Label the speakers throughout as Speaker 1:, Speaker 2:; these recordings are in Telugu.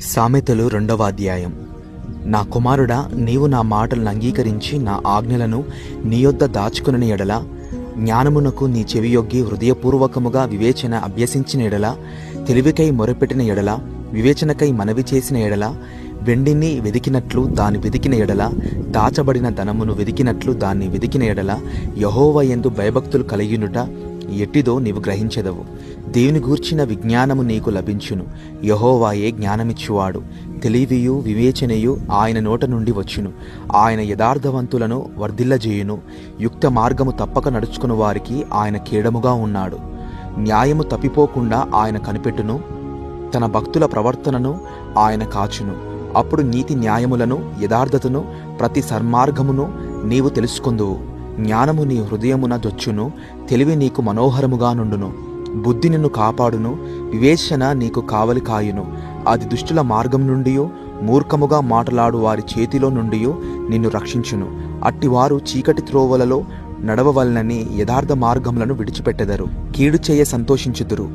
Speaker 1: సామెతలు 2వ అధ్యాయం. నా కుమారుడా, నీవు నా మాటలను అంగీకరించి నా ఆజ్ఞలను నీ యొద్ద దాచుకుని ఎడల, జ్ఞానమునకు నీ చెవియొగ్గి హృదయపూర్వకముగా వివేచన అభ్యసించిన ఎడల, తెలివికై మొరపెట్టిన ఎడల, వివేచనకై మనవి చేసిన ఎడల, వెండిని వెదికినట్లు దాన్ని వెదికిన ఎడల, దాచబడిన ధనమును వెదికినట్లు దాన్ని వెదికిన ఎడల, యెహోవా యందు భయభక్తులు కలిగియుండుట ఎట్టిదో నీవు గ్రహించెదవు. దేవుని గూర్చిన విజ్ఞానము నీకు లభించును. యెహోవాయే జ్ఞానమిచ్చువాడు. తెలివియు వివేచనయు ఆయన నోట నుండి వచ్చును. ఆయన యథార్థవంతులను వర్ధిల్లజేయును. యుక్త మార్గము తప్పక నడుచుకుని వారికి ఆయన కేడముగా ఉన్నాడు. న్యాయము తప్పిపోకుండా ఆయన కనిపెట్టును. తన భక్తుల ప్రవర్తనను ఆయన కాచును. అప్పుడు నీతి న్యాయములను యథార్థతను ప్రతి సన్మార్గమును నీవు తెలుసుకొందువు. జ్ఞానము నీ హృదయమున దొచ్చును. తెలివి నీకు మనోహరముగా నుండును. బుద్ధి నిన్ను కాపాడును. వివేచన నీకు కావలి కాయును. అది దుష్టుల మార్గం నుండి, మూర్ఖముగా మాటలాడు వారి చేతిలో నుండి నిన్ను రక్షించును. అట్టివారు చీకటి త్రోవలలో నడవవలనని యథార్థ మార్గములను విడిచిపెట్టెదరు. కీడు చేయ సంతోషించుదురు.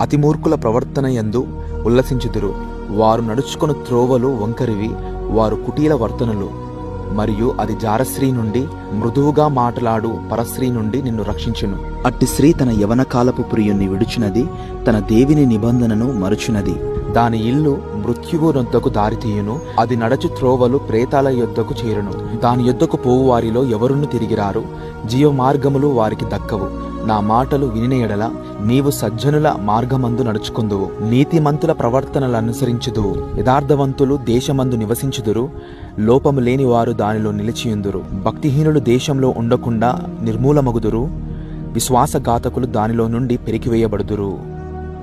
Speaker 1: అతి మూర్ఖుల ప్రవర్తన యందు ఉల్లసించుదురు. వారు నడుచుకొను త్రోవలు వంకరివి. వారు కుటీల వర్తనులు. మరియు అది జారస్త్రీ నుండి, మృదువుగా మాటలాడు పరస్త్రీ నుండి నిన్ను రక్షించును. అట్టి స్త్రీ తన యవన కాలపు ప్రియుణ్ణి విడుచునది, తన దేవిని నిబంధనను మరుచునది. దాని ఇల్లు మృత్యువు నొద్దకు దారితీయును. అది నడచు త్రోవలు ప్రేతాల యొద్దకు చేరును. దాని యొద్దకు పోవు వారిలో ఎవరును తిరిగిరారు. జీవ మార్గములు వారికి దక్కవు. నా మాటలు వినిన ఎడల నీవు సజ్జనుల మార్గమందు నడుచుకొందువు. నీతిమంతుల ప్రవర్తనలు అనుసరించుదువు. యథార్థవంతులు దేశమందు నివసించుదురు. లోపము లేని వారు దానిలో నిలిచియుందురు. భక్తిహీనులు దేశంలో ఉండకుండా నిర్మూలమగుదురు. విశ్వాసఘాతకులు దానిలో నుండి పెరికివేయబడుదురు.